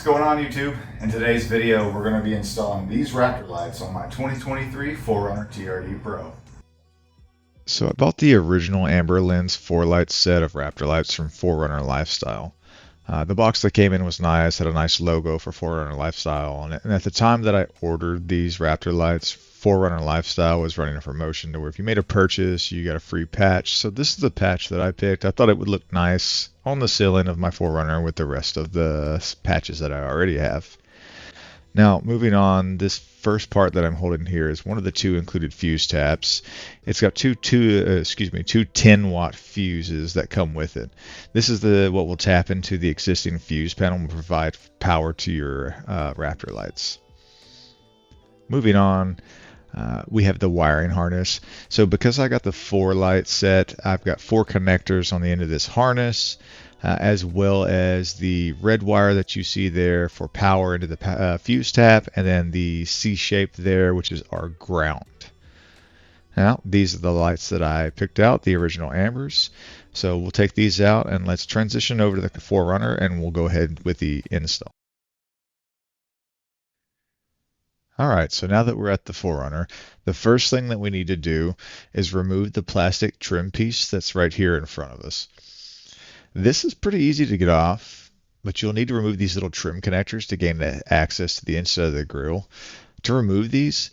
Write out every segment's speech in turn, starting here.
What's going on YouTube? In today's video we're going to be installing these Raptor lights on my 2023 4Runner TRD Pro. So I bought the original amber lens 4-light set of Raptor lights from 4Runner Lifestyle. The box that came in was nice, had a nice logo for 4Runner Lifestyle on it, and at the time that I ordered these Raptor lights, 4Runner Lifestyle was running a promotion to where if you made a purchase you got a free patch. So this is the patch that I picked. I thought it would look nice on the ceiling of my 4Runner with the rest of the patches that I already have. Now, moving on, this first part that I'm holding here is one of the two included fuse taps. It's got two 10-watt fuses that come with it. This is what will tap into the existing fuse panel and provide power to your Raptor lights. Moving on, we have the wiring harness. So because I got the 4-light set, I've got 4 connectors on the end of this harness, as well as the red wire that you see there for power into the fuse tap, and then the C-shape there, which is our ground. Now, these are the lights that I picked out, the original ambers. So we'll take these out and let's transition over to the 4Runner and we'll go ahead with the install. Alright, so now that we're at the 4Runner, the first thing that we need to do is remove the plastic trim piece that's right here in front of us. This is pretty easy to get off, but you'll need to remove these little trim connectors to gain access to the inside of the grill. To remove these,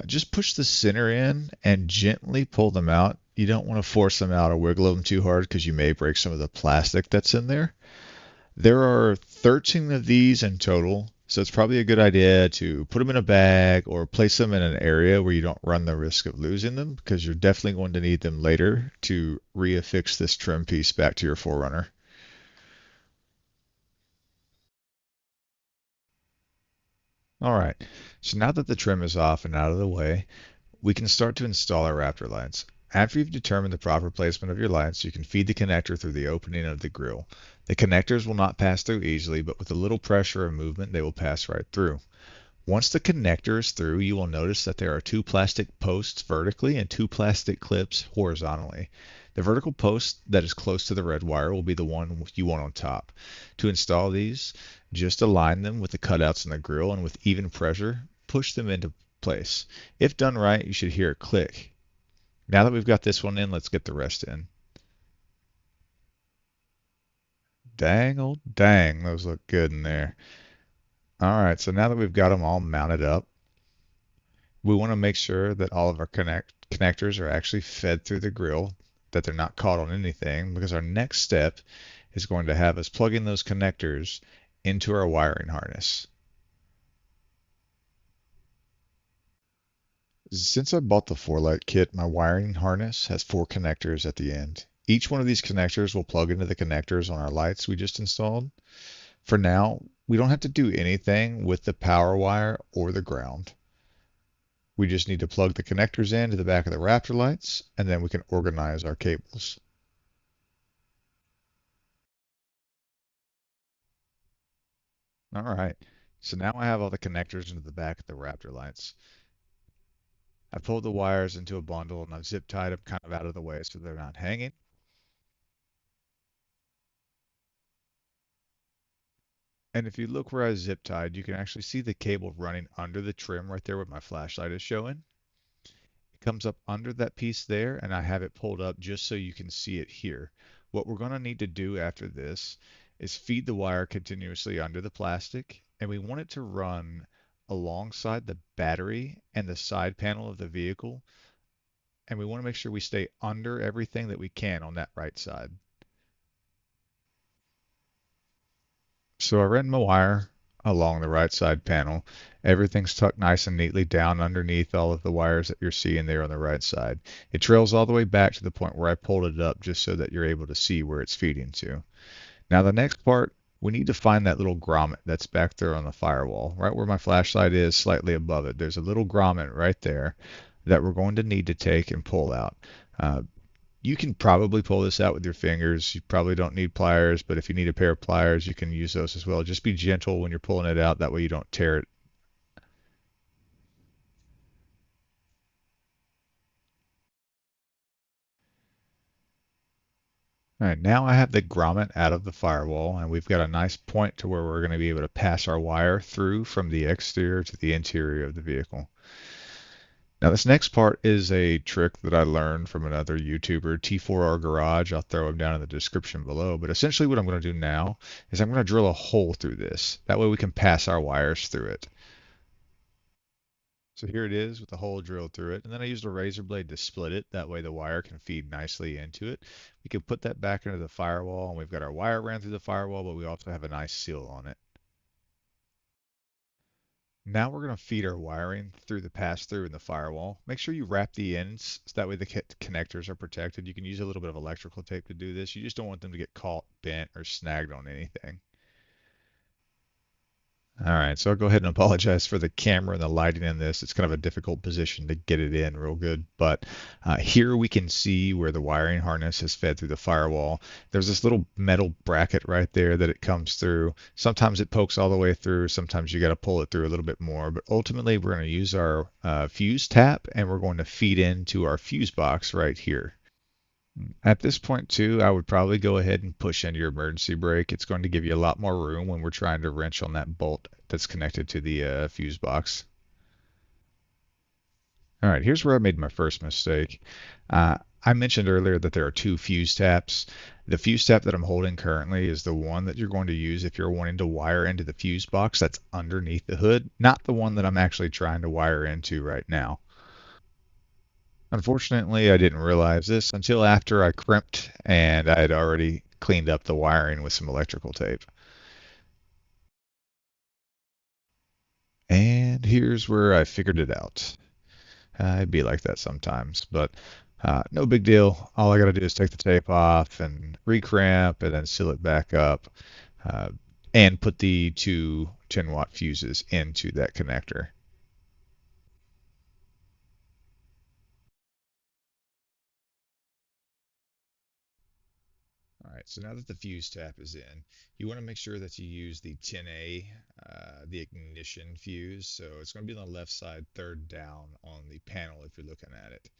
just push the center in and gently pull them out. You don't want to force them out or wiggle them too hard because you may break some of the plastic that's in there. There are 13 of these in total, so it's probably a good idea to put them in a bag or place them in an area where you don't run the risk of losing them, because you're definitely going to need them later to reaffix this trim piece back to your 4Runner. Alright, so now that the trim is off and out of the way, we can start to install our Raptor lights. After you've determined the proper placement of your lights, you can feed the connector through the opening of the grill. The connectors will not pass through easily, but with a little pressure or movement, they will pass right through. Once the connector is through, you will notice that there are 2 plastic posts vertically and 2 plastic clips horizontally. The vertical post that is close to the red wire will be the one you want on top. To install these, just align them with the cutouts in the grill and with even pressure, push them into place. If done right, you should hear a click. Now that we've got this one in, let's get the rest in. Dang, oh dang, those look good in there. Alright, so now that we've got them all mounted up, we want to make sure that all of our connectors are actually fed through the grill, that they're not caught on anything, because our next step is going to have us plug in those connectors into our wiring harness. Since I bought the 4-light kit, my wiring harness has 4 connectors at the end. Each one of these connectors will plug into the connectors on our lights we just installed. For now, we don't have to do anything with the power wire or the ground. We just need to plug the connectors in to the back of the Raptor lights, and then we can organize our cables. All right, so now I have all the connectors into the back of the Raptor lights. I pulled the wires into a bundle and I've zip tied them kind of out of the way so they're not hanging. And if you look where I zip tied, you can actually see the cable running under the trim right there where my flashlight is showing. It comes up under that piece there, and I have it pulled up just so you can see it here. What we're going to need to do after this is feed the wire continuously under the plastic, and we want it to run alongside the battery and the side panel of the vehicle, and we want to make sure we stay under everything that we can on that right side. So I ran my wire along the right side panel. Everything's tucked nice and neatly down underneath all of the wires that you're seeing there on the right side. It trails all the way back to the point where I pulled it up just so that you're able to see where it's feeding to. Now the next part, we need to find that little grommet that's back there on the firewall, right where my flashlight is, slightly above it. There's a little grommet right there that we're going to need to take and pull out. You can probably pull this out with your fingers. You probably don't need pliers, but if you need a pair of pliers, you can use those as well. Just be gentle when you're pulling it out. That way you don't tear it. All right, now I have the grommet out of the firewall, and we've got a nice point to where we're going to be able to pass our wire through from the exterior to the interior of the vehicle. Now this next part is a trick that I learned from another YouTuber, T4R Garage. I'll throw him down in the description below. But essentially what I'm going to do now is I'm going to drill a hole through this. That way we can pass our wires through it. So here it is with the hole drilled through it. And then I used a razor blade to split it. That way the wire can feed nicely into it. We can put that back into the firewall, and we've got our wire ran through the firewall, but we also have a nice seal on it. Now we're going to feed our wiring through the pass-through in the firewall. Make sure you wrap the ends so that way the connectors are protected. You can use a little bit of electrical tape to do this. You just don't want them to get caught, bent, or snagged on anything. All right, so I'll go ahead and apologize for the camera and the lighting in this. It's kind of a difficult position to get it in real good, but here we can see where the wiring harness is fed through the firewall. There's this little metal bracket right there that it comes through. Sometimes it pokes all the way through. Sometimes you got to pull it through a little bit more, but ultimately we're going to use our fuse tap, and we're going to feed into our fuse box right here. At this point too, I would probably go ahead and push into your emergency brake. It's going to give you a lot more room when we're trying to wrench on that bolt that's connected to the fuse box. All right, here's where I made my first mistake. I mentioned earlier that there are two fuse taps. The fuse tap that I'm holding currently is the one that you're going to use if you're wanting to wire into the fuse box that's underneath the hood, not the one that I'm actually trying to wire into right now. Unfortunately, I didn't realize this until after I crimped and I had already cleaned up the wiring with some electrical tape. And here's where I figured it out. It'd be like that sometimes, but no big deal. All I got to do is take the tape off and recrimp and then seal it back up uh, and put the two 10-watt fuses into that connector. All right, so now that the fuse tap is in, you want to make sure that you use the 10A, the ignition fuse. So it's going to be on the left side, third down on the panel if you're looking at it.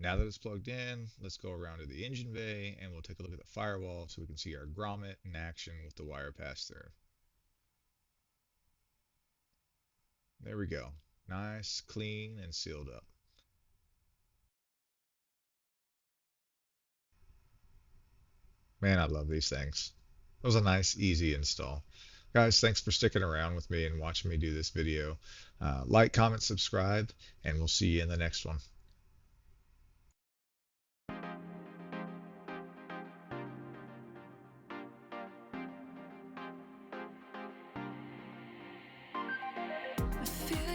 Now that it's plugged in, let's go around to the engine bay and we'll take a look at the firewall so we can see our grommet in action with the wire pass through. There we go. Nice, clean, and sealed up. Man, I love these things. It was a nice, easy install. Guys, thanks for sticking around with me and watching me do this video. Like, comment, subscribe, and we'll see you in the next one. I feel